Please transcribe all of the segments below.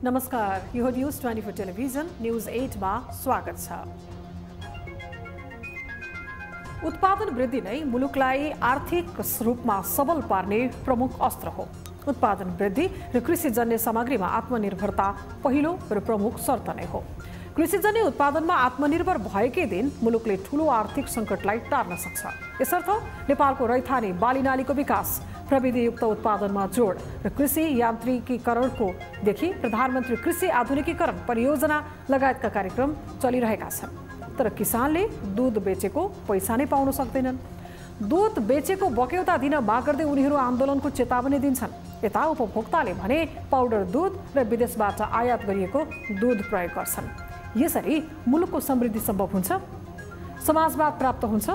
नमस्कार, यो news 24 television news 8 मा स्वागत छ। उत्पादन वृद्धि नै मुलुकलाई आर्थिक रूपमा सबल पार्ने प्रमुख अस्त्र हो। उत्पादन वृद्धि र कृषिजन्य सामग्रीमा आत्मनिर्भरता पहिलो र प्रमुख शर्त नै हो। कृषिजन्य उत्पादनमा आत्मनिर्भर भएकै दिन मुलुकले ठूलो आर्थिक सङ्कटलाई टार्न सक्छ। यसर्थ नेपालको रैथाने बालीनालीको विकास, प्रविधियुक्त उत्पादनमा जोड र कृषि यान्त्रिकीकरणको देखि प्रधानमन्त्री कृषि आधुनिकीकरण परियोजना लगायतका कार्यक्रम चलिरहेका छन्। तर किसानले दूध बेचेको पैसा नै पाउन सक्दैनन्। दूध बेचेको बक्यौता दिन माग गर्दै उनीहरू आन्दोलनको चेतावनी दिन्छन्। यता उपभोक्ताले भने पाउडर दूध र विदेशबाट आयात गरिएको दूध प्रयोग गर्छन्। यसरी मुलुकको समृद्धि सम्भव हुन्छ, समाजवाद प्राप्त हुन्छ?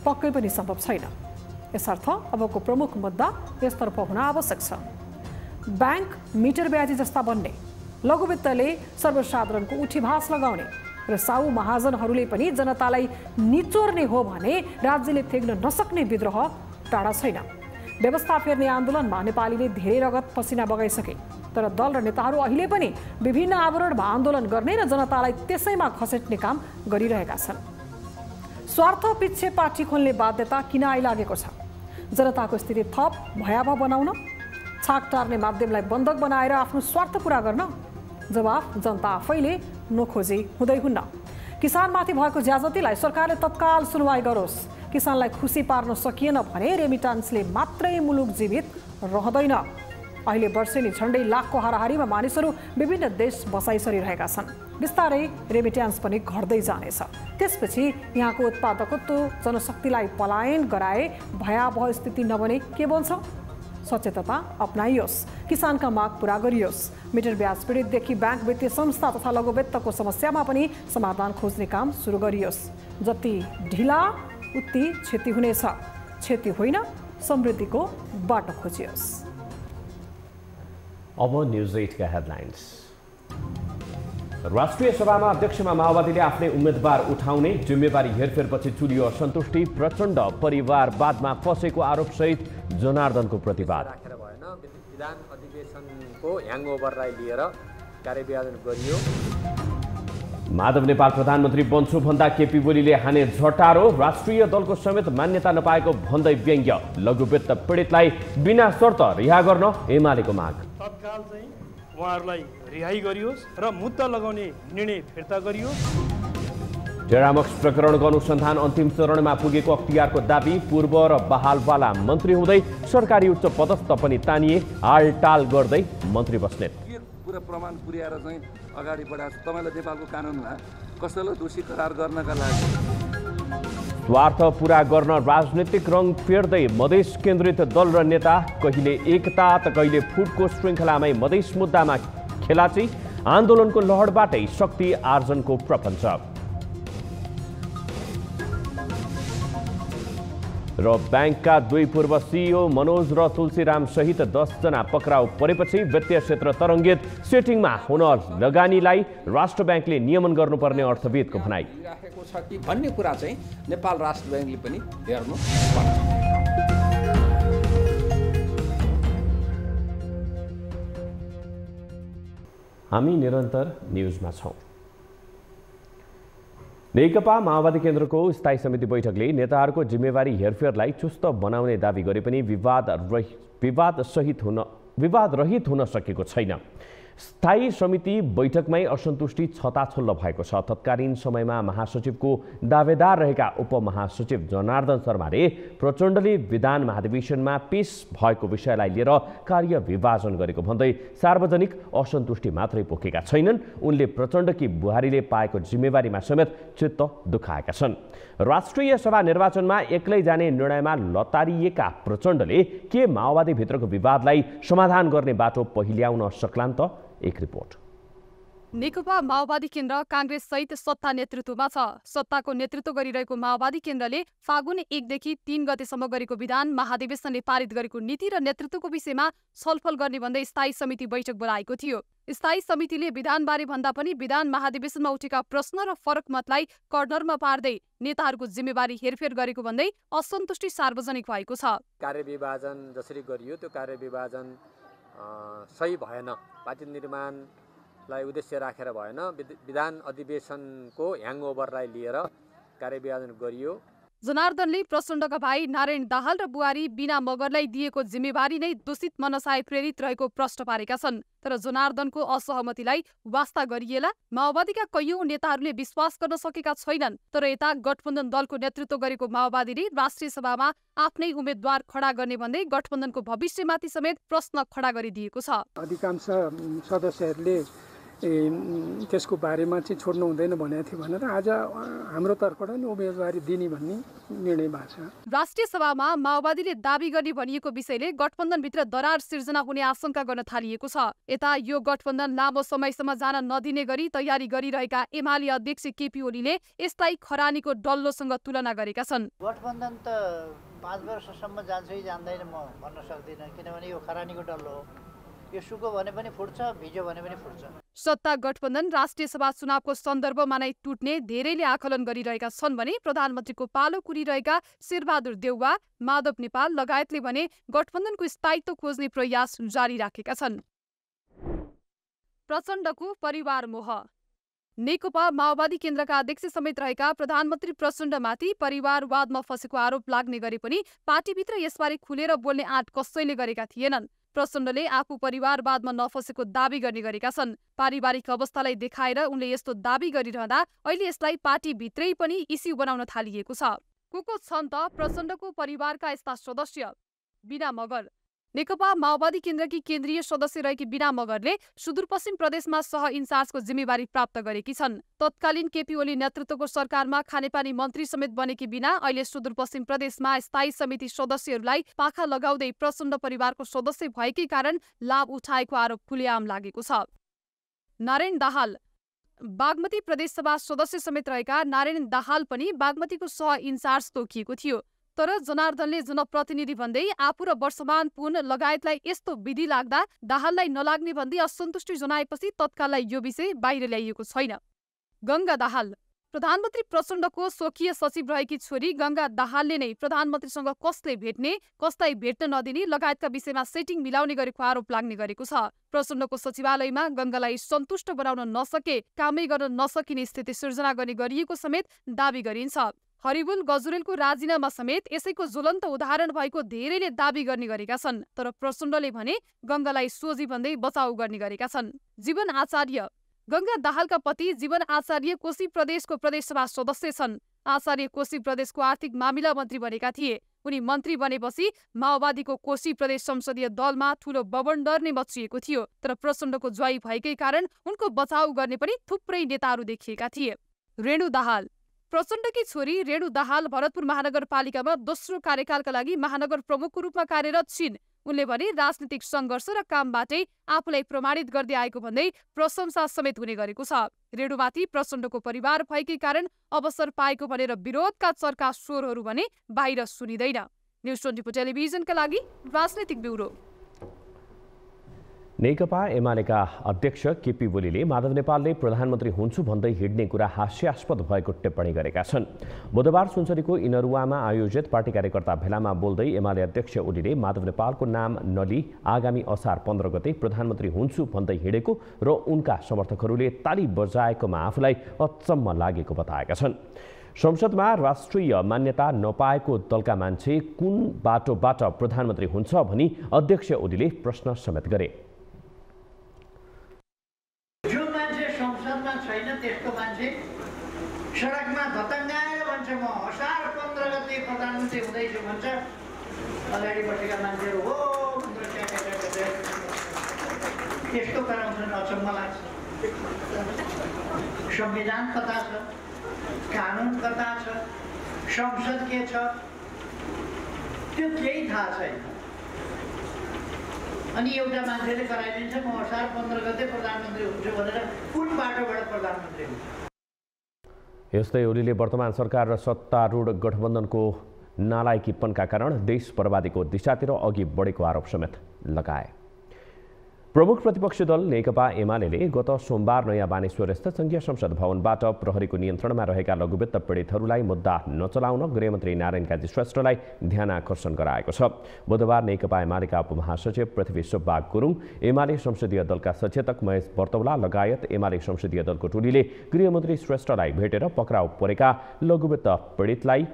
पक्कै पनि सम्भव छैन। यसर्थ अबको प्रमुख मुद्दा यसतर्फ हुन आवश्यक छ। बैंक मिटर ब्याजी जस्ता बन्ने, लघुवित्तले सर्वसाधारणको उठीभास लगाउने र साउ महाजनहरूले पनि जनतालाई निचोर्ने हो भने राज्यले थेग्न नसक्ने विद्रोह टाढा छैन। व्यवस्था फेर्ने आन्दोलनमा नेपालीले धेरै रगत पसिना बगाइसके, तर दल र नेताहरू अहिले पनि विभिन्न आवरणमा आन्दोलन गर्ने र जनतालाई त्यसैमा खसेट्ने काम गरिरहेका छन्। स्वार्थ पिच्छे पार्टी खोल्ने बाध्यता किन आइलागेको छ? जनताको स्थिति थप भयावह बनाउन, छाक टार्ने माध्यमलाई बन्धक बनाएर आफ्नो स्वार्थ पूरा गर्न? जवाफ जनता आफैले नखोजी हुँदै हुन्न। किसानमाथि भएको ज्याजतीलाई सरकारले तत्काल सुनवाई गरोस्। किसानलाई खुसी पार्न सकिएन भने रेमिटान्सले मात्रै मुलुक जीवित रहँदैन। अहिले वर्षेनी झन्डै लाखको हाराहारीमा मानिसहरू विभिन्न देश बसाइ सरिरहेका छन्। बिस्तारै रेमिट्यान्स पनि घट्दै जानेछ। त्यसपछि यहाँको उत्पादकत्व जनशक्तिलाई पलायन गराए भयावह स्थिति नबने के बन्छ? सचेतता अपनाइयोस्, किसानका माग पूरा गरियोस्। मिटर ब्याज पीडितदेखि बैंक वित्तीय संस्था तथा लघुवित्तको समस्यामा पनि समाधान खोज्ने काम सुरु गरियोस्। जति ढिला उति क्षति हुनेछ। क्षति होइन, समृद्धिको बाटो खोजियोस्। अब न्यूज 8 का हेडलाइन्स। राष्ट्रिय सभामा अध्यक्षमा माओवादीले आफ्नै उम्मेदवार उठाउने, जिम्मेवारी हेरफेरपछि चुलियो असन्तुष्टि, प्रचण्ड परिवारवादमा फसेको आरोपसहित जनार्दनको प्रतिवाद। विधान अधिवेशनको ह्याङओभरलाई लिएर कार्यविधान गरियो। माधव नेपाल प्रधानमन्त्री बन्छु भन्दा केपी ओलीले हाने झटारो, राष्ट्रिय दलको समेत मान्यता नपाएको भन्दै व्यङ्ग्य, लघुवित्त पीडितलाई बिना शर्त रिहा गर्न एमालेको माग। तत्काल चाहिँ उहाँहरूलाई रिहाई गरियोस् र मुद्दा लगाउने निर्णय फिर्ता गरियोस्। टेरामक्स प्रकरणको अनुसन्धान अन्तिम चरणमा पुगेको अख्तियारको दाबी, पूर्व र बहालवाला मन्त्री हुँदै सरकारी उच्च पदस्थ पनि तानिए, आलटाल गर्दै मन्त्री बस्नेत। पुरा प्रमाण पुर्याएर चाहिँ अगाडि बढाएको तपाईँलाई नेपालको कानुनमा कसैलाई दोषी करार गर्नका लागि स्वार्थ पूरा गर्न राजनीतिक रङ फेर्दै मधेस केन्द्रित दल र नेता, कहिले एकता त कहिले फुटको श्रृङ्खलामै मधेस मुद्दामा खेलाची, आन्दोलनको लहरबाटै शक्ति आर्जनको प्रपञ्च। र ब्याङ्कका 2 पूर्व सिइओ मनोज र तुलसीराम सहित 10 जना पक्राउ परेपछि वित्तीय क्षेत्र तरङ्गित, सेटिङमा हुन लगानीलाई राष्ट्र ब्याङ्कले नियमन गर्नुपर्ने अर्थविदको भनाइ। राखेको छ कि भन्ने कुरा चाहिँ नेपाल राष्ट्र ब्याङ्कले पनि हेर्नु पर्छ। हामी निरन्तर न्युजमा छौँ। नेकपा माओवादी केन्द्रको स्थायी समिति बैठकले नेताहरूको जिम्मेवारी हेरफेरलाई चुस्त बनाउने दावी गरे पनि विवाद रहित हुन सकेको छैन। स्थायी समिति बैठकमै असन्तुष्टि छताछुल्ल भएको छ। तत्कालीन समयमा महासचिवको दावेदार रहेका उपमहासचिव जनार्दन शर्माले प्रचण्डले विधान महाधिवेशनमा पेश भएको विषयलाई लिएर कार्य विभाजन गरेको भन्दै सार्वजनिक असन्तुष्टि मात्रै पोखेका छैनन्। उनले प्रचण्डकी बुहारीले पाएको जिम्मेवारीमा समेत चित्त दुखाएका छन्। राष्ट्रिय सभा निर्वाचनमा एक्लै जाने निर्णयमा लतारिएका प्रचण्डले के माओवादीभित्रको विवादलाई समाधान गर्ने बाटो पहिल्याउन सक्लान् त? एक रिपोर्ट। नेकपा माओवादी केन्द्र कांग्रेस सहित सत्ता नेतृत्वमा छ। सत्ताको नेतृत्व गरिरहेको माओवादी केन्द्रले फागुन 1 देखि 3 गतेसम्म गरेको विधान महाधिवेशनले पारित गरेको नीति र नेतृत्वको विषयमा छलफल गर्ने भन्दै स्थायी समिति बैठक बोलाएको थियो। स्थायी समितिले विधानबारे भन्दा पनि विधान महाधिवेशनमा उठेका प्रश्न र फरक मतलाई कर्नरमा पार्दै नेताहरूको जिम्मेवारी हेरफेर गरेको भन्दै असन्तुष्टि सार्वजनिक भएको छ। कार्यविभाजन जसरी गरियो त्यो कार्यविभाजन सही भएन। पार्टी निर्माण लाई उद्देश्य राखेर भएन, विधान अधिवेशनको ह्याङओभरलाई लिएर कार्यविभाजन गरियो। जनार्दनले प्रचण्डका भाइ नारायण दाहाल र बुहारी बीना मगरलाई दिएको जिम्मेवारी नै दूषित मनसाय प्रेरित रहेको प्रश्न पारेका छन्। तर जनार्दनको असहमतिलाई वास्ता गरिएला माओवादीका कैयौं नेताहरूले विश्वास गर्न सकेका छैनन्। तर यता गठबन्धन दलको नेतृत्व गरेको माओवादीले राष्ट्रिय सभामा आफ्नै उम्मेद्वार खडा गर्ने भन्दै गठबन्धनको भविष्यमाथि समेत प्रश्न खडा गरिदिएको छ। अधिकांश सदस्यहरूले त्यसको बारेमा चाहिँ छोड्नु हुँदैन भनेको थियो भनेर आज हाम्रो तर्फबाट नि उम्मेदवारी दिने भन्ने निर्णय भएको छ। राष्ट्रिय सभामा माओवादीले दाबी गर्ने भनिएको विषयले गठबन्धनभित्र दरार सिर्जना हुने आशंका गर्न थालिएको छ। यता यो गठबन्धन लामो समयसम्म जान नदिने गरी तयारी गरिरहेका एमाले अध्यक्ष केपी ओलीले यसलाई खरानीको डल्लोसँग तुलना गरेका छन्। गठबन्धन त 5 वर्षसम्म जान्छ कि जान्दैन म भन्न सक्दिनँ, किनभने यो खरानीको डल्लो हो। यो सुको भने पनि फुट्छ, भिज्यो भने पनि फुट्छ। सत्ता गठबन्धन राष्ट्रिय सभा चुनावको सन्दर्भमा नै टुट्ने धेरैले आकलन गरिरहेका छन् भने प्रधानमन्त्रीको पालो कुरिरहेका शेरबहादुर देउवा, माधव नेपाल लगायतले भने गठबन्धनको स्थायित्व खोज्ने प्रयास जारी राखेका छन्। प्रचण्डको परिवार मोह। नेकपा माओवादी केन्द्रका अध्यक्ष समेत रहेका प्रधानमन्त्री प्रचण्डमाथि परिवारवादमा फँसेको आरोप लाग्ने गरे पनि पार्टीभित्र यसबारे खुलेर बोल्ने आँट कसैले गरेका थिएनन्। प्रचण्डले आफू परिवारवादमा नफसेको दाबी गर्ने गरेका छन्। पारिवारिक अवस्थालाई देखाएर उनले यस्तो दाबी गरिरहँदा अहिले यसलाई पार्टीभित्रै पनि इस्यु बनाउन थालिएको छ। को छन् त प्रचण्डको परिवारका यस्ता सदस्य? बीना मगर। नेकपा माओवादी केन्द्रकी केन्द्रीय सदस्य रहेकी बीना मगरले सुदूरपश्चिम प्रदेशमा सह इन्चार्जको जिम्मेवारी प्राप्त गरेकी छन्। तत्कालीन केपी ओली नेतृत्वको सरकारमा खानेपानी मन्त्री समेत बनेकी बीना अहिले सुदूरपश्चिम प्रदेशमा स्थायी समिति सदस्यहरूलाई पाखा लगाउँदै प्रचण्ड परिवारको सदस्य भएकै कारण लाभ उठाएको आरोप खुलेआम लागेको छ। नारायण दाहाल। बागमती प्रदेशसभा सदस्य समेत रहेका नारायण दाहाल पनि बागमतीको सह इन्चार्ज तोकिएको थियो। तर जनार्दनले जनप्रतिनिधि भन्दै आफू र वर्षमान पुन लगायतलाई यस्तो विधि लाग्दा दाहाललाई नलाग्ने भन्दै असन्तुष्टि जनाएपछि तत्काललाई यो विषय बाहिर ल्याइएको छैन। गङ्गा दाहाल। प्रधानमन्त्री प्रचण्डको स्वकीय सचिव रहेकी छोरी गङ्गा दाहालले नै प्रधानमन्त्रीसँग कसले भेट्ने, कसलाई भेट्न नदिने लगायतका विषयमा सेटिङ मिलाउने गरेको आरोप लाग्ने गरेको छ। प्रचण्डको सचिवालयमा गङ्गालाई सन्तुष्ट बनाउन नसके कामै गर्न नसकिने स्थिति सिर्जना गर्ने गरिएको समेत दावी गरिन्छ। हरिबुल गजुरेलको राजीनामा समेत यसैको ज्वलन्त उदाहरण भएको धेरैले दावी गर्ने गरेका छन्। तर प्रचण्डले भने गङ्गालाई सोझी भन्दै बचाउ गर्ने गरेका छन्। जीवन आचार्य। गङ्गा दाहालका पति जीवन आचार्य कोशी प्रदेशको प्रदेशसभा सदस्य छन्। आचार्य कोशी प्रदेशको आर्थिक मामिला मन्त्री बनेका थिए। उनी मन्त्री बनेपछि माओवादीको कोशी प्रदेश संसदीय दलमा ठूलो बबन्डर नै मचिएको थियो। तर प्रचण्डको ज्वाइँ भएकै कारण उनको बचाउ गर्ने पनि थुप्रै नेताहरू देखिएका थिए। रेणु दाहाल। प्रचण्डकी छोरी रेणु दाहाल भरतपुर महानगरपालिकामा दोस्रो कार्यकालका लागि महानगर प्रमुखको रूपमा कार्यरत छिन्। उनले भने राजनीतिक सङ्घर्ष र कामबाटै आफूलाई प्रमाणित गर्दै आएको भन्दै प्रशंसा समेत हुने गरेको छ। रेणुमाथि प्रचण्डको परिवार भएकै कारण अवसर पाएको भनेर विरोधका चर्का स्वरहरू भने बाहिर सुनिँदैन। न्युज 24 टेलिभिजनका लागि राजनीतिक ब्युरो। नेकपा एमालेका अध्यक्ष केपी ओलीले माधव नेपालले प्रधानमन्त्री हुन्छु भन्दै हिँड्ने कुरा हास्यास्पद भएको टिप्पणी गरेका छन्। बुधबार सुनसरीको इनरुवामा आयोजित पार्टी कार्यकर्ता भेलामा बोल्दै एमाले अध्यक्ष ओलीले माधव नेपालको नाम नलिई आगामी असार 15 गते प्रधानमन्त्री हुन्छु भन्दै हिँडेको र उनका समर्थकहरूले ताली बजाएकोमा आफूलाई अचम्म लागेको बताएका छन्। संसदमा राष्ट्रिय मान्यता नपाएको दलका मान्छे कुन बाटोबाट प्रधानमन्त्री हुन्छ भनी अध्यक्ष ओलीले प्रश्न समेत गरे। त्यसको मान्छे सडकमा धतङ्गाएर भन्छ म असार 15 गते प्रधानमन्त्री हुँदैछु भन्छ। अगाडि बसेका मान्छेहरू हो त्यस्तो गराउँछन्, अचम्म लाग्छ। संविधान कता छ, कानुन कता छ, संसद के छ, त्यो केही थाहा छैन। अनि एउटा मान्छेले गराइदिन्छ म असार 15 गते प्रधानमन्त्री हुन्छु भनेर कुन बाटोबाट प्रधानमन्त्री हुन्छ? यस्तै ओलीले वर्तमान सरकार र सत्तारूढ गठबन्धनको नालायकीपनका कारण देश बर्बादीको दिशातिर अघि बढेको आरोप समेत लगाए। प्रमुख प्रतिपक्षी दल नेकपा एमाले गत सोमबार नयाँ बानेश्वरस्थ संघीय संसद भवनबाट प्रहरीको नियन्त्रणमा रहेका लघुवित्त पीडितहरूलाई मुद्दा नचलाउन गृहमन्त्री नारायण काजी श्रेष्ठलाई ध्यानाकर्षण गराएको छ। बुधबार नेकपा एमालेका उपमहासचिव पृथ्वी सुब्बा गुरुङ, एमाले संसदीय दलका सचेतक महेश बर्तौला लगायत एमाले संसदीय दलको टोलीले गृहमन्त्री श्रेष्ठलाई भेटेर पक्राउ परेका लघुवित्त पीडितलाई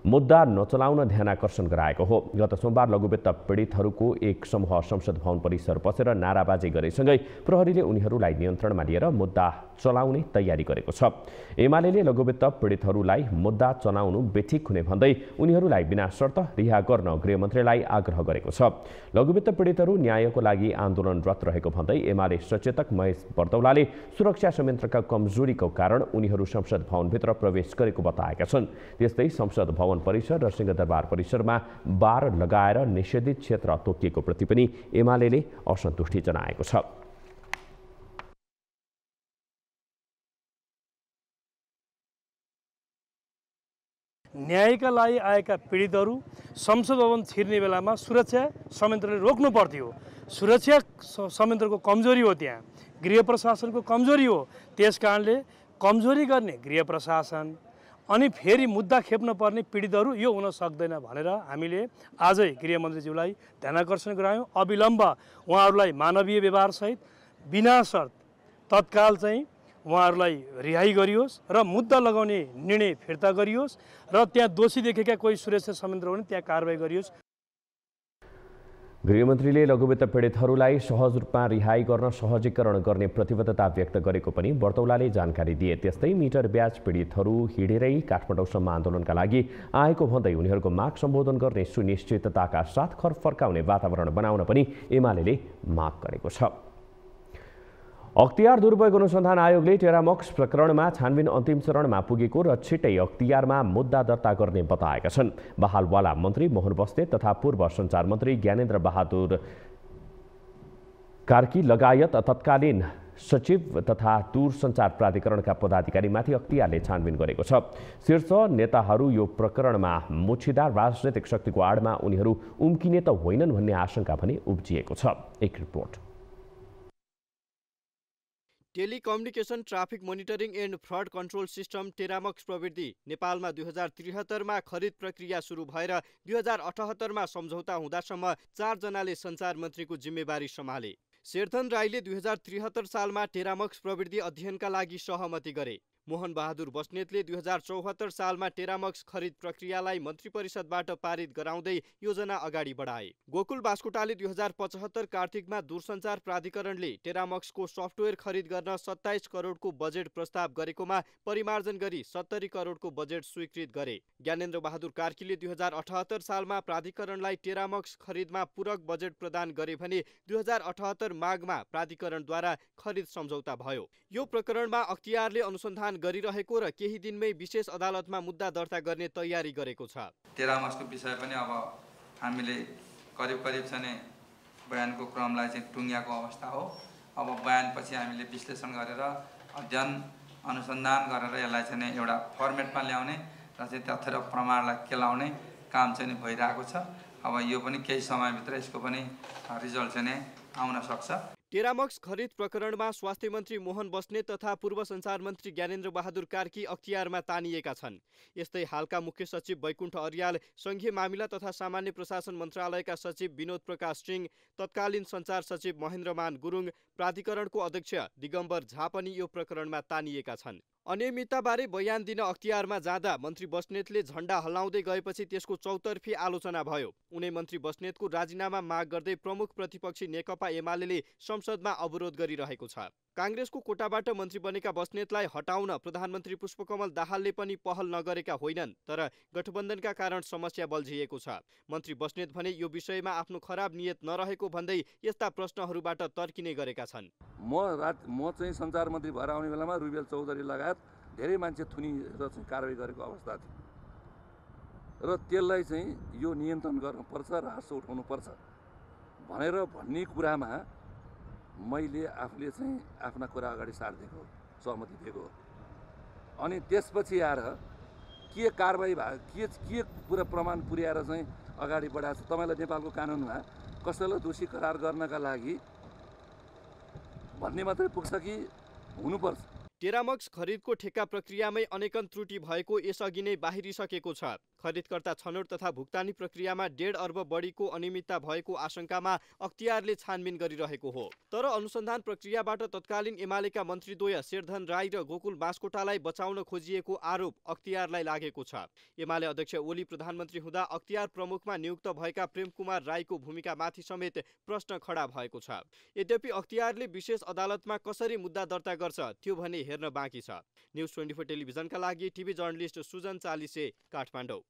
मुद्दा नचलाउन ध्यानाकर्षण गराएको हो। गत सोमबार लघुवित्त पीडितहरूको एक समूह संसद भवन परिसर पसेर नाराबाजी गरेसँगै प्रहरीले उनीहरूलाई नियन्त्रणमा लिएर मुद्दा चलाउने तयारी गरेको छ। एमाले लघुवित्त पीडितहरूलाई मुद्दा चलाउनु बेठिक हुने भन्दै उनीहरूलाई बिना शर्त रिहा गर्न गृहमन्त्रीलाई आग्रह गरेको छ। लघुवित्त पीडितहरू न्यायको लागि आन्दोलनरत रहेको भन्दै एमाले सचेतक महेश बर्तौलाले सुरक्षा संयन्त्रका कमजोरीको कारण उनीहरू संसद भवनभित्र प्रवेश गरेको बताएका छन्। त्यस्तै संसद भवन परिसर र सिंहदरबार परिसरमा बार लगाएर निषेधित क्षेत्र तोकिएको प्रति पनि एमाले असन्तुष्टि जनाएको छ। न्यायका लागि आएका पीडितहरू संसद भवन छिर्ने बेलामा सुरक्षा संयन्त्रले रोक्नु पर्थ्यो। सुरक्षा संयन्त्रको कमजोरी हो, त्यहाँ गृह प्रशासनको कमजोरी हो। त्यसकारणले कमजोरी गर्ने गृह प्रशासन अनि फेरि मुद्दा खेप्न पर्ने पीडितहरू यो हुन सक्दैन भनेर हामीले आजै गृहमन्त्रीज्यूलाई ध्यानाकर्षण गरायौँ। अविलम्ब उहाँहरूलाई मानवीय व्यवहारसहित बिना शर्त तत्काल चाहिँ उहाँहरूलाई रिहाई गरियोस् र मुद्दा लगाउने निर्णय फिर्ता गरियोस् र त्यहाँ दोषी देखेका कोही सुरक्षा संयन्त्र भने त्यहाँ कारबाही गरियोस्। गृहमन्त्रीले लघुवित्त पीडितहरूलाई सहज रूपमा रिहाई गर्न सहजीकरण गर्ने प्रतिबद्धता व्यक्त गरेको पनि बर्तौलाले जानकारी दिए। त्यस्तै मिटर ब्याज पीडितहरू हिँडेरै काठमाडौँसम्म आन्दोलनका लागि आएको भन्दै उनीहरूको माग सम्बोधन गर्ने सुनिश्चितताका साथ घर फर्काउने वातावरण बनाउन पनि एमाले माग गरेको छ। अख्तियार दुरुपयोग अनुसन्धान आयोगले टेरामक्स प्रकरणमा छानबिन अन्तिम चरणमा पुगेको र छिट्टै अख्तियारमा मुद्दा दर्ता गर्ने बताएका छन्। बहालवाला मन्त्री मोहन बस्नेत तथा पूर्व सञ्चार मन्त्री ज्ञानेन्द्र बहादुर कार्की लगायत तत्कालीन सचिव तथा दूरसञ्चार प्राधिकरणका पदाधिकारीमाथि अख्तियारले छानबिन गरेको छ। शीर्ष नेताहरू यो प्रकरणमा मुछिदार राजनैतिक शक्तिको आडमा उनीहरू उम्किने त होइनन् भन्ने आशंका पनि उब्जिएको छ। एक report. Telecommunication traffic monitoring and fraud control system टेरामक्स प्रवृत्ति नेपालमा 2073मा खरिद प्रक्रिया सुरु भएर 2078मा सम्झौता हुँदासम्म 4 जनाले सञ्चार मन्त्रीको जिम्मेवारी सम्हाले। शेरथन राईले 2073 सालमा टेरामक्स प्रवृत्ति अध्ययनका लागि सहमति गरे। मोहन बहादुर बस्नेतले 2074 सालमा टेरामक्स खरिद प्रक्रियालाई मन्त्री परिषदबाट पारित गराउँदै योजना अगाडि बढाए। गोकुल बास्कोटाले 2075 कार्तिकमा दूरसञ्चार प्राधिकरणले टेरामक्सको सफ्टवेयर खरिद गर्न 27 करोडको बजेट प्रस्ताव गरेकोमा परिमार्जन गरी 70 करोडको बजेट स्वीकृत गरे। ज्ञानेन्द्र बहादुर कार्कीले 2078 सालमा प्राधिकरणलाई टेरामक्स खरिदमा पूरक बजेट प्रदान गरे भने 2078 माघमा प्राधिकरणद्वारा खरिद सम्झौता भयो। यो प्रकरणमा अख्तियारले अनुसन्धान गरिरहेको र केही दिनमै विशेष अदालतमा मुद्दा दर्ता गर्ने तयारी गरेको छ। टेरामक्सको विषय पनि अब हामीले करिब चाहिँ बयानको क्रमलाई चाहिँ टुङ्ग्याएको अवस्था हो। अब बयानपछि हामीले विश्लेषण गरेर अध्ययन अनुसन्धान गरेर यसलाई चाहिँ एउटा फर्मेटमा ल्याउने र चाहिँ तथ्य र प्रमाणलाई केलाउने काम चाहिँ भइरहेको छ। अब यो पनि केही समयभित्र यसको पनि रिजल्ट चाहिँ आउन सक्छ। टेरामक्स खरिद प्रकरणमा स्वास्थ्य मन्त्री मोहन बस्नेत तथा पूर्व सञ्चार मन्त्री ज्ञानेन्द्र बहादुर कार्की अख्तियारमा तानिएका छन्। यस्तै हालका मुख्य सचिव वैकुण्ठ अर्याल, संघीय मामिला तथा सामान्य प्रशासन मन्त्रालयका सचिव विनोद प्रकाश सिंह, तत्कालीन सञ्चार सचिव महेन्द्रमान गुरुङ, प्राधिकरणको अध्यक्ष दिगम्बर झा पनि यो प्रकरणमा तानिएका छन्। अनियमितताबारे बयान दिन अख्तियारमा जाँदा मन्त्री बस्नेतले झण्डा हल्लाउँदै गएपछि त्यसको चौतर्फी आलोचना भयो। उनै मन्त्री बस्नेतको राजीनामा माग गर्दै प्रमुख प्रतिपक्षी नेकपा एमाले संसदमा अवरोध गरिरहेको छ। काङ्ग्रेसको कोटाबाट मन्त्री बनेका बस्नेतलाई हटाउन प्रधानमन्त्री पुष्पकमल दाहालले पनि पहल नगरेका होइनन्, तर गठबन्धनका कारण समस्या बल्झिएको छ। मन्त्री बस्नेत भने यो विषयमा आफ्नो खराब नियत नरहेको भन्दै यस्ता प्रश्नहरूबाट तर्किने गरेका छन्। म चाहिँ सञ्चार मन्त्री भएर आउने बेलामा रुबेल चौधरी लगायत धेरै मान्छे थुनिएर चाहिँ कारबाही गरेको अवस्था थियो र त्यसलाई चाहिँ यो नियन्त्रण गर्नुपर्छ, राजस्व उठाउनुपर्छ भन्ने कुरामा मैले आफूले चाहिँ आफ्ना कुरा अगाडि सारिदिएको, सहमति दिएको। अनि त्यसपछि आएर के कारबाही भयो, के कुरा प्रमाण पुर्याएर चाहिँ अगाडि बढाएको छ। तपाईँलाई नेपालको कानुनमा कसैलाई दोषी करार गर्नका लागि भन्ने मात्रै पुग्छ कि हुनुपर्छ। टेरामक्स खरिदको ठेक्का प्रक्रियामै अनेकन त्रुटि भएको यसअघि नै बाहिरिसकेको छ। खरिदकर्ता छनौट तथा भुक्तानी प्रक्रियामा 1.5 अर्ब बढीको अनियमितता भएको आशंकामा अख्तियारले छानबिन गरिरहेको हो। तर अनुसन्धान प्रक्रियाबाट तत्कालीन एमालेका मन्त्रीद्वय शेरधन राई र गोकुल बास्कोटालाई बचाउन खोजिएको आरोप अख्तियारलाई लागेको छ। एमाले अध्यक्ष ओली प्रधानमन्त्री हुँदा अख्तियार प्रमुखमा नियुक्त भएका प्रेम कुमार राईको भूमिकामाथि समेत प्रश्न खडा भएको छ। यद्यपि अख्तियारले विशेष अदालतमा कसरी मुद्दा दर्ता गर्छ त्यो भने हेर्न बाँकी छ। न्युज 24 टेलिभिजनका लागि टिभी जर्नलिस्ट सुजन चालिसे, काठमाडौँ।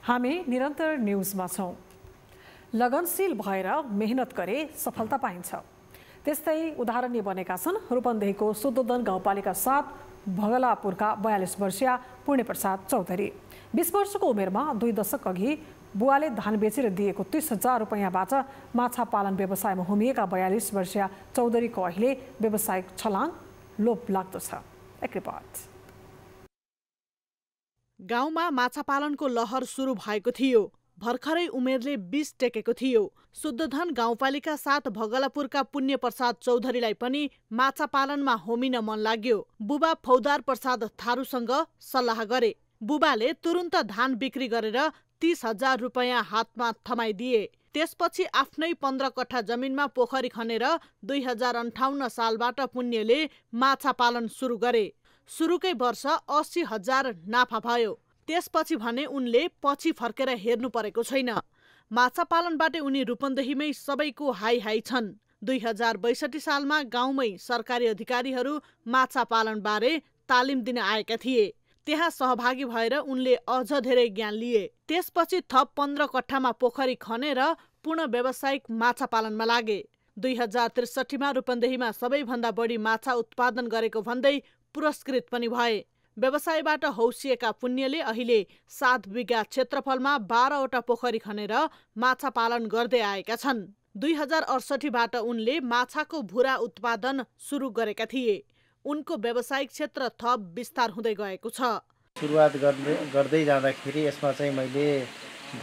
हामी निरन्तर न्युजमा छौँ। लगनशील भएर मेहनत गरे सफलता पाइन्छ। त्यस्तै उदाहरणीय बनेका छन् रूपन्देहीको शुद्धोदन गाउँपालिका 7 भगलापुरका 42 वर्षीय पूर्णप्रसाद चौधरी। 20 वर्षको उमेरमा 2 दशक अघि बुवाले धान बेचेर दिएको 30,000 रुपैयाँबाट माछा पालन व्यवसायमा होमिएका 42 वर्षीय चौधरीको अहिले व्यावसायिक छलाङ लोभ लाग्दो छ। एक रिपोर्ट। गाउँमा माछा पालनको लहर सुरु भएको थियो। भर्खरै उमेरले 20 टेकेको थियो। शुद्धोधन गाउँपालिका 7 भगलापुरका पुण्यप्रसाद चौधरीलाई पनि माछा पालनमा होमिन मन लाग्यो। बुबा फौदार प्रसाद थारूसँग सल्लाह गरे। बुबाले तुरुन्त धान बिक्री गरेर 30,000 रुपैयाँ हातमा थमाइदिए। त्यसपछि आफ्नै 15 कट्ठा जमिनमा पोखरी खनेर 2058 सालबाट पुण्यले माछा पालन सुरु गरे। सुरुकै वर्ष 80,000 नाफा भयो। त्यसपछि भने उनले पछि फर्केर हेर्नु परेको छैन। माछा पालनबाट उनी रूपन्देहीमै सबैको हाई हाई छन्। 2062 सालमा गाउँमै सरकारी अधिकारीहरू माछा पालनबारे तालिम दिन आएका थिए। त्यहाँ सहभागी भएर उनले अझ धेरै ज्ञान लिए। त्यसपछि थप 15 कट्ठामा पोखरी खनेर पूर्ण व्यावसायिक माछा पालनमा लागे। 2063 रूपन्देहीमा सबैभन्दा बढी माछा उत्पादन गरेको भन्दै पुरस्कृत पनि भए। व्यवसायबाट हौसिएका पुण्यले अहिले 7 बिघा क्षेत्रफलमा 12वटा पोखरी खनेर माछा पालन गर्दै आएका छन्। 2068बाट उनले माछाको भुरा उत्पादन सुरु गरेका थिए। उनको व्यावसायिक क्षेत्र थप विस्तार हुँदै गएको छ। सुरुवात गर्दै जाँदाखेरि यसमा चाहिँ मैले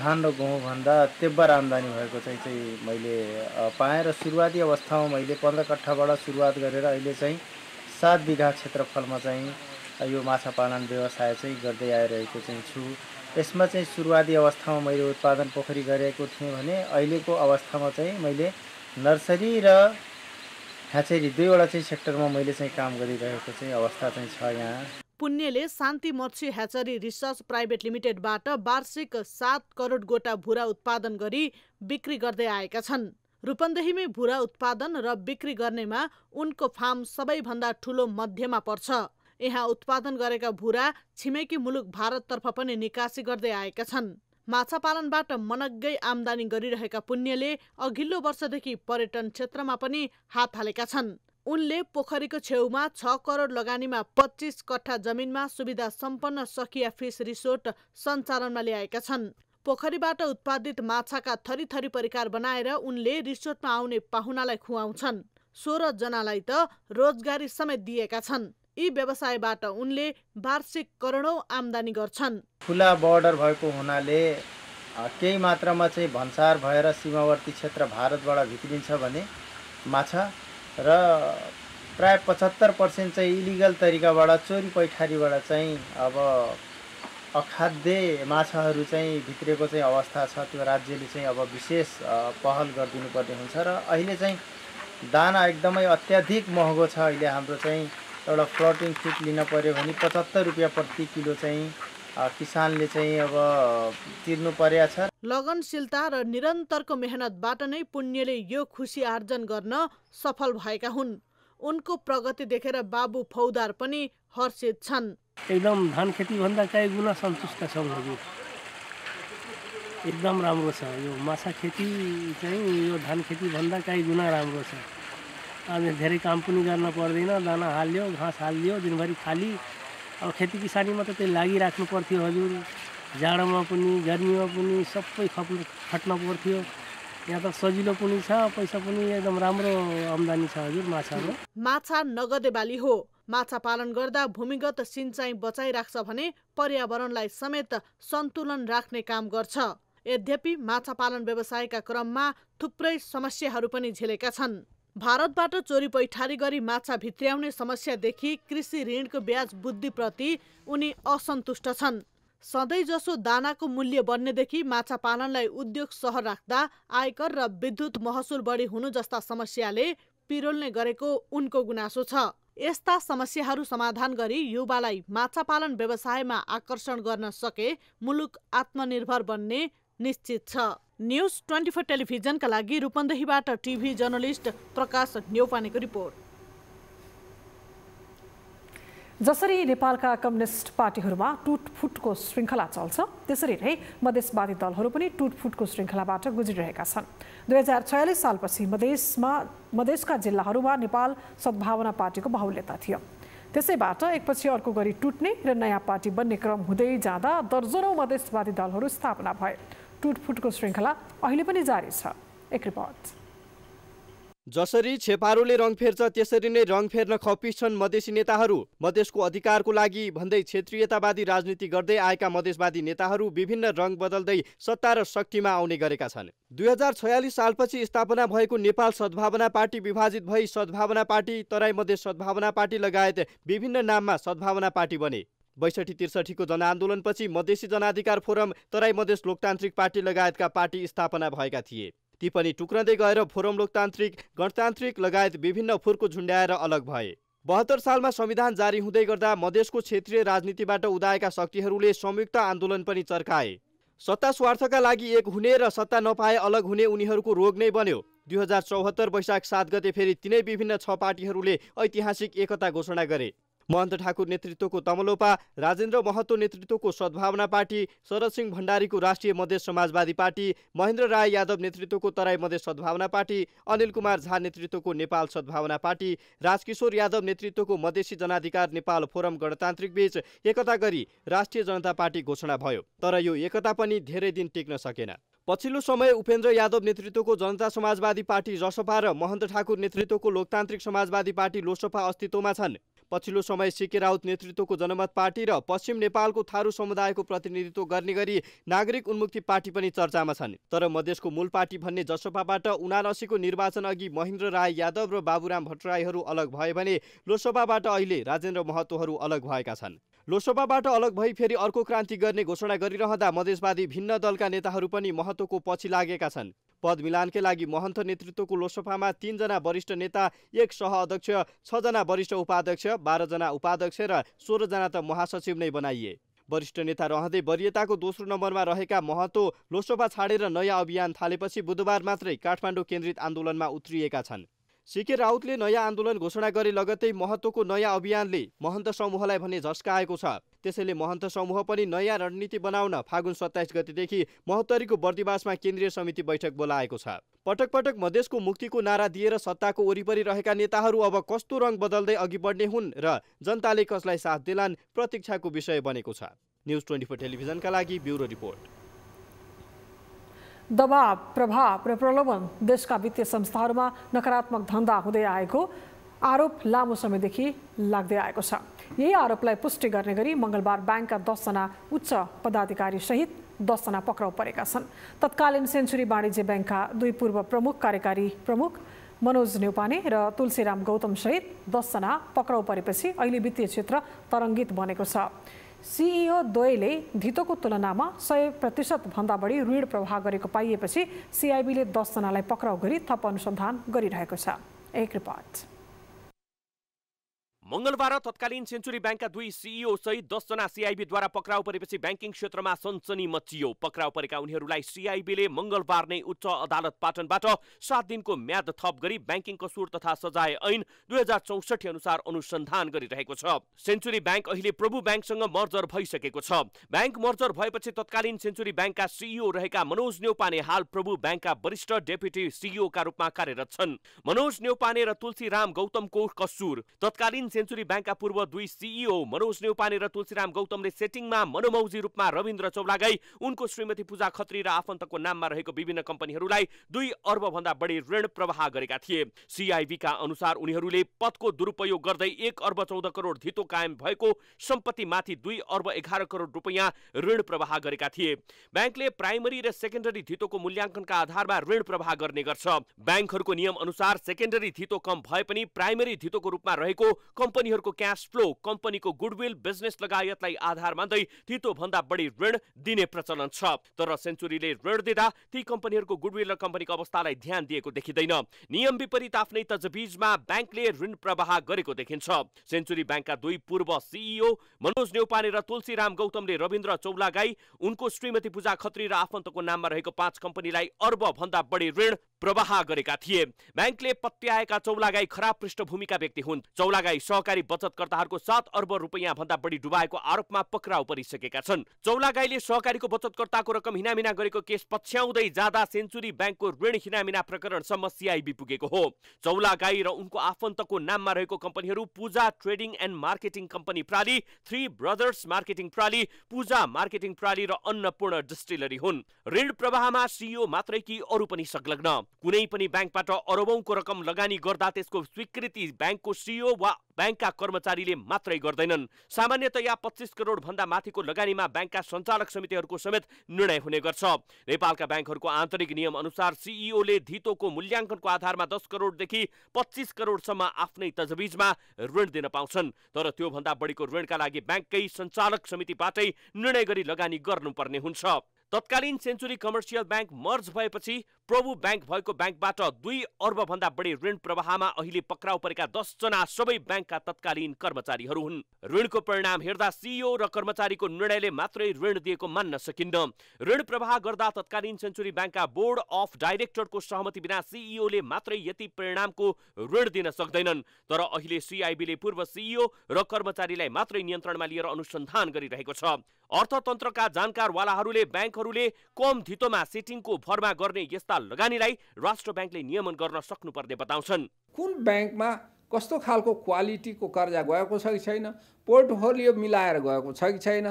धान र गहुँ भन्दा तेब्बर आम्दानी भएको चाहिँ मैले पाएँ र सुरुवाती अवस्थामा मैले 15 कट्ठाबाट सुरुवात गरेर अहिले चाहिँ 7 बिघा क्षेत्रफलमा चाहिँ यो माछा पालन व्यवसाय चाहिँ गर्दै आइरहेको चाहिँ छु। यसमा चाहिँ सुरुवाती अवस्थामा मैले उत्पादन पोखरी गरेको थिएँ भने अहिलेको अवस्थामा चाहिँ मैले नर्सरी र ह्याचेरी 2वटा चाहिँ सेक्टरमा मैले चाहिँ काम गरिरहेको चाहिँ अवस्था चाहिँ छ यहाँ। पुण्यले शान्ति मत्स्य ह्याचरी रिसर्च प्राइभेट लिमिटेडबाट वार्षिक 7 करोड गोटा भुरा उत्पादन गरी बिक्री गर्दै आएका छन्। रूपन्देहीमै भुरा उत्पादन र बिक्री गर्नेमा उनको फार्म सबैभन्दा ठुलो मध्यमा पर्छ। यहाँ उत्पादन गरेका भुरा छिमेकी मुलुक भारततर्फ पनि निकासी गर्दै आएका छन्। माछा पालनबाट मनग्गै आम्दानी गरिरहेका पुण्यले अघिल्लो वर्षदेखि पर्यटन क्षेत्रमा पनि हात हालेका छन्। उनले पोखरीको छेउमा 6 करोड लगानीमा 25 कट्ठा जमिनमा सुविधा सम्पन्न सखिया फिस रिसोर्ट सञ्चालनमा ल्याएका छन्। पोखरीबाट उत्पादित माछाका थरी परिकार बनाएर उनले रिसोर्टमा आउने पाहुनालाई खुवाउँछन्। 16 जनालाई त रोजगारी समेत दिएका छन्। यी व्यवसायबाट उनले वार्षिक करोडौं आम्दानी गर्छन्। खुला बोर्डर भएको हुनाले केही मात्रामा चाहिँ भन्सार भएर सीमावर्ती क्षेत्र भारतबाट भित्रिन्छ भने माछा र प्राय 75% चाहिँ इलिगल तरिकाबाट चोरी पैठारीबाट चाहिँ अब अखाद्य माछाहरू चाहिँ भित्रेको चाहिँ अवस्था छ। त्यो राज्यले चाहिँ अब विशेष पहल गरिदिनु पर्ने हुन्छ र अहिले चाहिँ दाना एकदमै अत्याधिक महँगो छ। अहिले हाम्रो चाहिँ एउटा फ्लोटिङ फिट लिन पर्यो भने 75 रुपियाँ प्रति किलो चाहिँ किसानले चाहिँ अब तिर्नु परेको छ। लगनशीलता र निरन्तरको मेहनतबाट नै पुण्यले यो खुसी आर्जन गर्न सफल भएका हुन्। उनको प्रगति देखेर बाबु फौदार पनि हर्षित छन्। एकदम धान खेती भन्दा कई गुना सन्तुष्ट छौँ हजुर। एकदम राम्रो छ। यो माछा खेती चाहिँ यो धान खेती भन्दा कई गुना राम्रो छ। आज धेरै काम पनि गर्न पर्दैन। दाना हाल्यो, घाँस हाल्यो, दिनभरि खाली। अब खेती किसानीमा त त्यही लागिराख्नु पर्थ्यो हजुर। जाडोमा पनि गर्मीमा पनि सबै खट्न पर्थ्यो। यहाँ त सजिलो पनि छ, पैसा पनि एकदम राम्रो आम्दानी छ हजुर माछामा। माछा नगदे बाली हो। माछा पालन गर्दा भूमिगत सिंचाइ बचाइराख्छ भने पर्यावरणलाई समेत सन्तुलन राख्ने काम गर्छ। यद्यपि माछा पालन व्यवसायका क्रममा थुप्रै समस्याहरू पनि झेलेका छन्। भारतबाट चोरी पैठारी गरी माछा भित्र्याउने समस्यादेखि कृषि ऋणको ब्याज वृद्धिप्रति उनी असन्तुष्ट छन्। सधैँजसो दानाको मूल्य बढ्नेदेखि माछा पालनलाई उद्योग सहर राख्दा आयकर र विद्युत महसुल बढी हुनु जस्ता समस्याले पिरोल्ने गरेको उनको गुनासो छ। यस्ता समस्याहरू समाधान गरी युवालाई माछा पालन व्यवसायमा आकर्षण गर्न सके मुलुक आत्मनिर्भर बन्ने निश्चित छ। न्युज 24 टेलिभिजनका लागि रूपन्देहीबाट टिभी जर्नलिस्ट प्रकाश न्यौपानेको रिपोर्ट। जसरी नेपालका कम्युनिस्ट पार्टीहरूमा टुटफुटको श्रृङ्खला चल्छ, त्यसरी नै मधेसवादी दलहरू पनि टुटफुटको श्रृङ्खलाबाट गुज्रिरहेका छन्। 2046 सालपछि मधेसका जिल्लाहरूमा नेपाल सद्भावना पार्टीको बाहुल्यता थियो। त्यसैबाट एकपछि अर्को गरी टुट्ने र नयाँ पार्टी बन्ने क्रम हुँदै जाँदा दर्जनौं मधेसवादी दलहरू स्थापना भए। टुटफुटको श्रृङ्खला अहिले पनि जारी छ। एक रिपोर्ट। जसरी छेपारोले रङ फेर्छ त्यसरी नै रङ फेर्न खपिन्छन् मधेसी नेताहरू। मधेसको अधिकारको लागि भन्दै क्षेत्रीयतावादी राजनीति गर्दै आएका मधेसवादी नेताहरू विभिन्न रङ बदल्दै सत्ता र शक्तिमा आउने गरेका छन्। 2046 सालपछि स्थापना भएको नेपाल सद्भावना पार्टी विभाजित भई सद्भावना पार्टी, तराई मधेस सद्भावना पार्टी लगायत विभिन्न नाममा सद्भावना पार्टी बने। 62-63 को जनआन्दोलनपछि मधेसी जनाधिकार फोरम, तराई मधेस लोकतान्त्रिक पार्टी लगायतका पार्टी स्थापना भएका थिए। ती पनि टुक्रँदै गएर फोरम लोकतान्त्रिक, गणतान्त्रिक लगायत विभिन्न फुर्को झुन्ड्याएर अलग भए। 72 सालमा संविधान जारी हुँदै गर्दा मधेसको क्षेत्रीय राजनीतिबाट उदाएका शक्तिहरूले संयुक्त आन्दोलन पनि चर्काए। सत्ता स्वार्थका लागि एक हुने र सत्ता नपाए अलग हुने उनीहरूको रोग नै बन्यो। 2074 वैशाख 7 गते फेरि तिनै विभिन्न 6 पार्टीहरूले ऐतिहासिक एकता घोषणा गरे। महन्त ठाकुर नेतृत्वको तमलोपा, राजेन्द्र महतो नेतृत्वको सद्भावना पार्टी, शरद सिंह भण्डारीको राष्ट्रिय मधेस समाजवादी पार्टी, महेन्द्र राय यादव नेतृत्वको तराई मधेस सद्भावना पार्टी, अनिल कुमार झा नेतृत्वको नेपाल सद्भावना पार्टी, राजकिशोर यादव नेतृत्वको मधेसी जनाधिकार नेपाल फोरम गणतान्त्रिक बीच एकता गरी राष्ट्रिय जनता पार्टी घोषणा भयो। तर यो एकता पनि धेरै दिन टिक्न सकेन। पछिल्लो समय उपेन्द्र यादव नेतृत्वको जनता समाजवादी पार्टी जसपा र महन्त ठाकुर नेतृत्वको लोकतान्त्रिक समाजवादी पार्टी लोसपा अस्तित्वमा छन्। पछिल्लो समय सीके राउत नेतृत्वको जनमत पार्टी र पश्चिम नेपालको थारू समुदायको प्रतिनिधित्व गर्ने गरी नागरिक उन्मुक्ति पार्टी पनि चर्चामा छन्। तर मधेसको मूल पार्टी भन्ने जसपाबाट 79 को निर्वाचन अघि महेन्द्र राय यादव र बाबुराम भट्टराईहरू अलग भए भने लोसपाबाट अहिले राजेन्द्र महतोहरू अलग भएका छन्। लोसपाबाट अलग भई फेरि अर्को क्रान्ति गर्ने घोषणा गरिरहँदा मधेसवादी भिन्न दलका नेताहरू पनि महतोको पछि लागेका छन्। पद मिलानकै लागि महन्त नेतृत्वको लोसपामा 3 जना वरिष्ठ नेता, 1 सह-अध्यक्ष, 6 जना वरिष्ठ उपाध्यक्ष, 12 जना उपाध्यक्ष र 16 जना त महासचिव नै बनाइए। वरिष्ठ नेता रहँदै वरियताको दोस्रो नम्बरमा रहेका महतो लोसपा छाडेर नयाँ अभियान थालेपछि बुधबार मात्रै काठमाडौँ केन्द्रित आन्दोलनमा उत्रिएका छन्। सीके राउतले नयाँ आन्दोलन घोषणा गरे लगत्तै महतोको नयाँ अभियानले महन्त समूहलाई भने झस्काएको छ। त्यसैले महन्त समूह पनि नयाँ रणनीति बनाउन फागुन 27 गतेदेखि महोत्तरीको बर्दिवासमा केन्द्रीय समिति बैठक बोलाएको छ। पटक पटक मधेसको मुक्तिको नारा दिएर सत्ताको वरिपरि रहेका नेताहरू अब कस्तो रङ बदल्दै अघि बढ्ने हुन् र जनताले कसलाई साथ दिलान् प्रतीक्षाको विषय बनेको छ। न्युज 24 टेलिभिजनका लागि ब्युरो रिपोर्ट। दबाव, प्रभाव र प्रलोभन देशका वित्तीय संस्थाहरूमा नकारात्मक धन्दा हुँदै आएको आरोप लामो समयदेखि लाग्दै आएको छ। यही आरोपलाई पुष्टि गर्ने गरी मङ्गलबार ब्याङ्कका 10 जना उच्च पदाधिकारी सहित 10 जना पक्राउ परेका छन्। तत्कालीन सेन्चुरी वाणिज्य ब्याङ्कका 2 पूर्व प्रमुख कार्यकारी प्रमुख मनोज न्यौपाने र तुलसीराम गौतम सहित 10 जना पक्राउ परेपछि अहिले वित्तीय क्षेत्र तरङ्गित बनेको छ। सीईओ द्वयले धितोको तुलनामा 100% भन्दा बढी ऋण प्रवाह गरेको पाइएपछि सीआईबीले 10 जनालाई पक्राउ गरी थप अनुसन्धान गरिरहेको छ। एक रिपोर्ट। मंगलबार तत्कालीन सेन्चुरी ब्याङ्कका 2 सीईओ सहित 10 जना सीआईबीद्वारा पक्राउ परेपछि ब्याङ्किङ क्षेत्रमा सनसनी मचियो। पक्राउ परेका उनीहरूलाई सीआईबीले मंगलबार नै उच्च अदालत पाटनबाट 7 दिनको म्याद थप गरी ब्याङ्किङ कसूर तथा सजाय ऐन 2064 अनुसार अनुसन्धान गरिरहेको छ। सेन्चुरी ब्याङ्क अहिले प्रभु ब्याङ्कसँग मर्जर भइसकेको छ। ब्याङ्क मर्जर भएपछि तत्कालीन सेन्चुरी ब्याङ्कका सीईओ रहेका मनोज न्यौपाने हाल प्रभु ब्याङ्कका वरिष्ठ डेपुटी सीईओ का रूपमा कार्यरत छन्। मनोज न्यौपाने र तुलसीराम गौतमको कसूर तत्कालीन सेन्चुरी ब्याङ्कका पूर्व 2 CEO मनोज नेउपाने र तुलसीराम गौतमले सेटिङमा मनोमौजी रूपमा रविन्द्र चौलागाई, उनको श्रीमती पूजा खत्री र आफन्तको नाममा रहेको विभिन्न कम्पनीहरूलाई 2 अर्ब भन्दा बढी ऋण प्रवाह गरेका थिए। CIB का अनुसार उनीहरूले पदको दुरुपयोग गर्दै 1 अर्ब 14 करोड धितो कायम भएको सम्पत्तिमाथि 2 अर्ब 11 करोड रुपैयाँ ऋण प्रवाह गरेका थिए। ब्याङ्कले प्राइमरी र सेकेन्डरी धितोको मूल्याङ्कनका आधारमा ऋण प्रवाह गर्ने गर्छ। ब्याङ्कहरूको नियम अनुसार सेकेन्डरी धितो कम भए पनि प्राइमरी धितोको रूपमा रहेको कम्पनीहरूको क्याश फ्लो, कम्पनीको गुडविल, बिजनेस लगायतलाई आधार मान्दै धितो भन्दा बढी ऋण दिने प्रचलन छ। तर सेन्चुरीले ऋण दिँदा ती कम्पनीहरूको गुडविल र कम्पनीको अवस्थालाई ध्यान दिएको देखिँदैन। नियम विपरीत आफ्नै तजविजमा ब्याङ्कले ऋण प्रवाह गरेको देखिन्छ। सेन्चुरी ब्याङ्कका 2 पूर्व CEO मनोज नेउपाने र तुलसीराम गौतमले रविन्द्र चौलागाई, उनको श्रीमती पूजा खत्री र आफन्तको नाममा रहेको 5 कम्पनीलाई अर्ब भन्दा बढी ऋण प्रवाह गरेका थिए। ब्याङ्कले पत्याएका चौलागाई खराब पृष्ठभूमिका व्यक्ति हुन्। चौलागाई सहकारी बचतकर्ताहरूको 7 अर्ब रुपैयाँ भन्दा बढी डुबाएको आरोपमा पक्राउ परिसकेका छन्। चौलागाईले सहकारीको बचतकर्ताको रकम हिनामिना गरेको केस पछ्याउँदै जाँदा सेन्चुरी ब्याङ्कको ऋण हिनामिना प्रकरणसम्म CIB पुगेको हो। चौलागाई र उनको आफन्तको नाममा रहेको कम्पनीहरू Puja trading and marketing company प्राली, 3 ब्रदर्स मार्केटिङ प्राली, पूजा मार्केटिङ प्राली र अन्नपूर्ण डिस्टिलरी हुन्। ऋण प्रवाहमा CEO मात्रै कि अरू पनि संलग्न। कुनै पनि ब्याङ्कबाट अरबौंको रकम लगानी गर्दा त्यसको स्वीकृति ब्याङ्कको CEO वा ब्याङ्कका कर्मचारीले मात्रै गर्दैनन्। सामान्यतया 25 करोड भन्दा माथिको लगानीमा ब्याङ्कका सञ्चालक समितिहरूको समेत निर्णय हुने गर्छ। नेपालका ब्याङ्कहरूको आन्तरिक नियम अनुसार CEOले धितोको मूल्याङ्कनको आधारमा 10 करोडदेखि 25 करोडसम्म आफ्नै तजविजमा ऋण दिन पाउँछन्। तर त्यो भन्दा बढीको ऋणका लागि ब्याङ्ककै सञ्चालक समितिबाटै निर्णय गरी लगानी गर्नुपर्ने हुन्छ। तत्कालीन सेन्चुरी कमर्सियल ब्याङ्क मर्ज भएपछि प्रभु ब्याङ्क भएको ब्याङ्कबाट 2 अर्ब भन्दा बढी ऋण प्रवाहमा अहिले पक्राउ परेका 10 जना सबै ब्याङ्कका तत्कालीन कर्मचारीहरू हुन्। ऋणको परिणाम हेर्दा CEO र कर्मचारीको निर्णयले मात्रै ऋण दिएको मान्न सकिन्न। ऋण प्रवाह गर्दा तत्कालीन सेन्चुरी ब्याङ्कका बोर्ड अफ डाइरेक्टरको सहमति बिना CEOले मात्रै यति परिणामको ऋण दिन सक्दैनन्। तर अहिले CIBले पूर्व CEO र कर्मचारीलाई मात्रै नियन्त्रणमा लिएर अनुसन्धान गरिरहेको छ। अर्थतन्त्रका जानकारवालाहरूले ब्याङ्कहरूले कम धितोमा सेटिङको भरमा गर्ने यस्ता लगानीलाई राष्ट्र ब्याङ्कले नियमन गर्न सक्नुपर्ने बताउँछन्। कुन ब्याङ्कमा कस्तो खालको क्वालिटीको कर्जा गएको छ कि छैन, पोर्टफोलियो मिलाएर गएको छ कि छैन,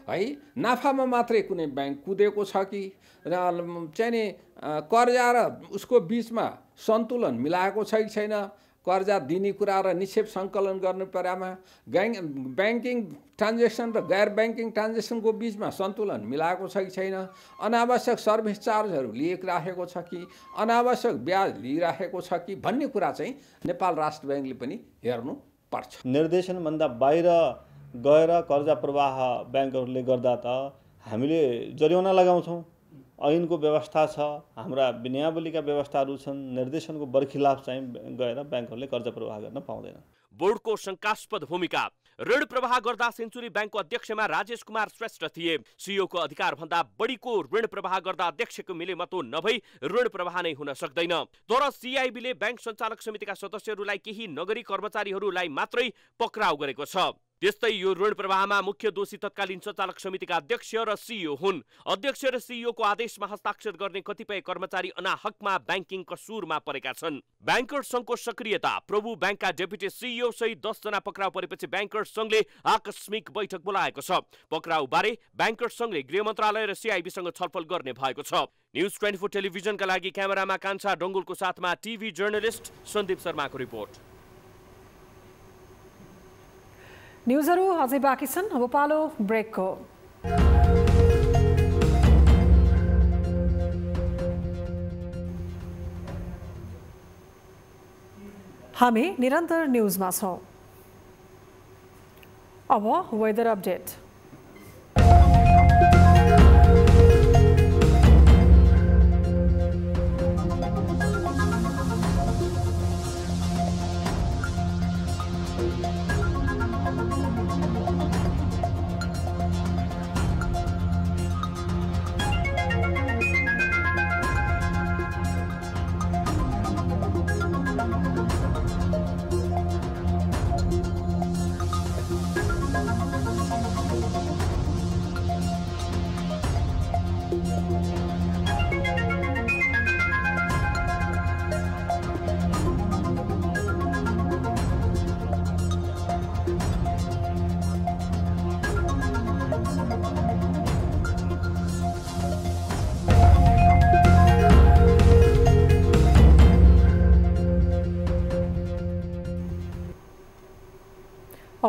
है नाफामा मात्रै कुनै ब्याङ्क कुदेको छ कि चाहिँ नि कर्जा र उसको बिचमा सन्तुलन मिलाएको छ कि छैन, कर्जा दिने कुरा र निक्षेप सङ्कलन गर्ने कुरामा ब्याङ्किङ ट्रान्जेक्सन र गैर ब्याङ्किङ ट्रान्जेक्सनको बिचमा सन्तुलन मिलाएको छ कि छैन, अनावश्यक सर्भिस चार्जहरू लिइराखेको छ कि अनावश्यक ब्याज लिइराखेको छ कि भन्ने कुरा चाहिँ नेपाल राष्ट्र ब्याङ्कले पनि हेर्नु पर्छ। निर्देशनभन्दा बाहिर गएर कर्जा प्रवाह ब्याङ्कहरूले गर्दा त हामीले जरिवाना लगाउँछौँ। ऐनको व्यवस्था छ, हाम्रा विनियावलीका व्यवस्थाहरू छन्। निर्देशनको बरखिलाफ चाहिँ गएर ब्याङ्कहरूले कर्जा प्रवाह गर्न पाउँदैन। बोर्डको शङ्कास्पद भूमिका। ऋण प्रवाह गर्दा सेन्चुरी ब्याङ्कको अध्यक्षमा राजेश कुमार श्रेष्ठ थिए। CEOको अधिकार भन्दा बढीको ऋण प्रवाह गर्दा अध्यक्षको मिलेमतो नभई ऋण प्रवाह नै हुन सक्दैन। तर CIBले ब्याङ्क सञ्चालक समितिका सदस्यहरूलाई केही नगरी कर्मचारीहरूलाई मात्रै पक्राउ गरेको छ। त्यस्तै यो ऋण प्रवाहमा मुख्य दोषी तत्कालीन सञ्चालक समितिका अध्यक्ष र CEO हुन्। अध्यक्ष र CEOको आदेशमा हस्ताक्षर गर्ने कतिपय कर्मचारी अनाहकमा ब्याङ्किङ कसुरमा परेका छन्। ब्याङ्कर्स सङ्घको सक्रियता। प्रभु ब्याङ्कका डेपुटी CEO सहित 10 जना पक्राउ परेपछि ब्याङ्कर्स सङ्घले आकस्मिक बैठक बोलाएको छ। पक्राउ बारे ब्याङ्कर्स सङ्घले गृह मन्त्रालय र CIBसँग छलफल गर्ने भएको छ। न्युज 24 टेलिभिजनका लागि क्यामेरामा कान्छा डङ्गुलको साथमा TV जर्नलिस्ट सन्दीप शर्माको रिपोर्ट। न्युजहरू अझै बाँकी छन्, अब पालो ब्रेकको। हामी निरन्तर न्युजमा छौँ। अब वेदर अपडेट।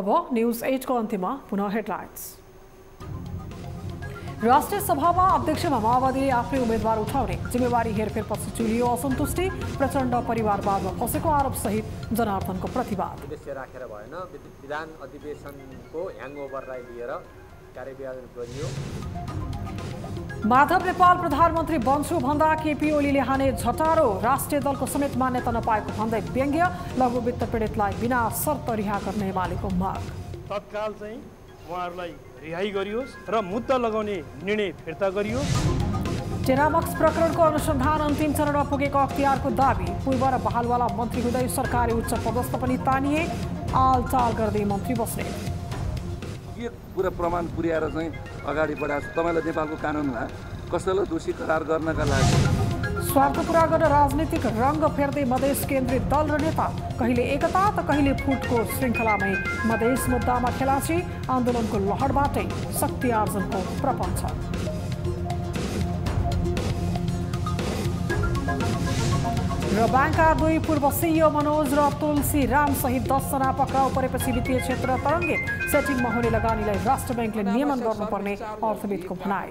अब न्यूज 8 को अन्त्यमा पुनः हेडलाइन्स। राष्ट्रिय सभामा अध्यक्षमा माओवादीले आफ्नै उम्मेदवार उठाउने जिम्मेवारी हेरफेरपछि चुलियो असन्तुष्टि, प्रचण्ड परिवारवादमा फसेको आरोपसहित जनार्दनको प्रतिवाद। उद्देश्य राखेर भएन, विधान अधिवेशनको ह्याङओभरलाई लिएर कार्यविधान गरियो। माधव नेपाल प्रधानमन्त्री बन्छु भन्दा केपी ओलीले हाने झटारो, राष्ट्रिय दलको समेत मान्यता नपाएको भन्दै व्यङ्ग्य, लघु वित्त पीडितलाई बिना शर्त रिहा गर्ने एमालेको माग। तत्काल चाहिँ उहाँहरूलाई रिहाई गरियोस् र मुद्दा लगाउने निर्णय फिर्ता गरियोस्। टेरामक्स प्रकरणको अनुसन्धान अन्तिम चरणमा पुगेको अख्तियारको दाबी, पूर्व र बहालवाला मन्त्री हुँदै सरकारी उच्च पदस्थ पनि तानिए, आलचाल गर्दै मन्त्री बस्ने। के पुरा प्रमाण पुर्याएर चाहिँ अगाडि बढाएको छ? तपाईँलाई नेपालको कानुनमा कसैलाई दोषी करार गर्नका लागि स्वार्थ पुरा गर्न राजनीतिक रङ्ग फेर्दै मधेस केन्द्रित दल र नेता, कहिले एकता त कहिले फुटको श्रृङ्खलामै मधेस मुद्दामा खेलाची, आन्दोलनको लहरबाटै शक्ति आर्जनको प्रपञ्च। र ब्याङ्कका 2 पूर्व सिइओ मनोज र तुलसी राम सहित 10 जना पक्राउ परेपछि वित्तीय क्षेत्र तरङ्गित, सेटिङमा हुने लगानीलाई राष्ट्र ब्याङ्कले नियमन गर्नुपर्ने अर्थविदको भनाइ।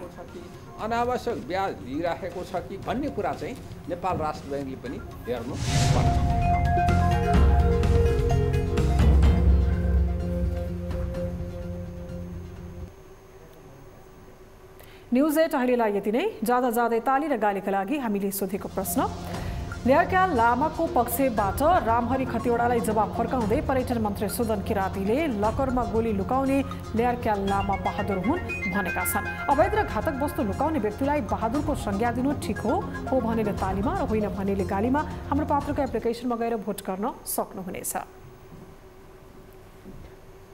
अनावश्यक ब्याज लिइराखेको छ कि भन्ने कुरा चाहिँ नेपाल राष्ट्र ब्याङ्कले पनि हेर्नु पर्छ। न्युज 8 अहिलेलाई यति नै। जाँदै ताली र गालीका लागि हामीले सोधेको प्रश्न, ल्यार्क्याल लामाको पक्षबाट रामहरि खतिवडालाई जवाब फर्काउँदै पर्यटन मन्त्री सुदन किरातीले लकरमा गोली लुकाउने ल्यार्क्याल लामा बहादुर हुन् भनेका छन्। अवैध र घातक वस्तु लुकाउने व्यक्तिलाई बहादुरको संज्ञा दिनु ठिक हो भनेर तालीमा र होइन भनेले गालीमा हाम्रो पात्रको एप्लिकेसनमा गएर भोट गर्न सक्नुहुनेछ।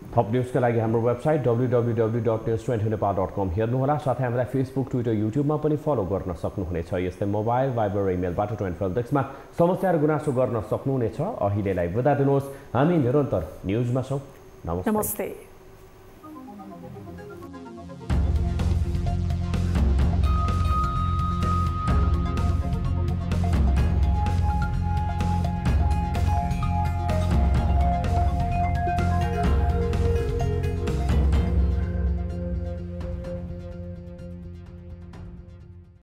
थप न्युजका लागि हाम्रो वेबसाइट www.news20nepal.com हेर्नुहोला। साथै हामीलाई फेसबुक, ट्विटर, युट्युबमा पनि फलो गर्न सक्नुहुनेछ। यस्तै मोबाइल, वाइबर र इमेलबाट 24 डेस्कमा समस्या र गुनासो गर्न सक्नुहुनेछ। अहिलेलाई बिदा दिनुहोस्। हामी निरन्तर न्युजमा छौँ। नमस्ते।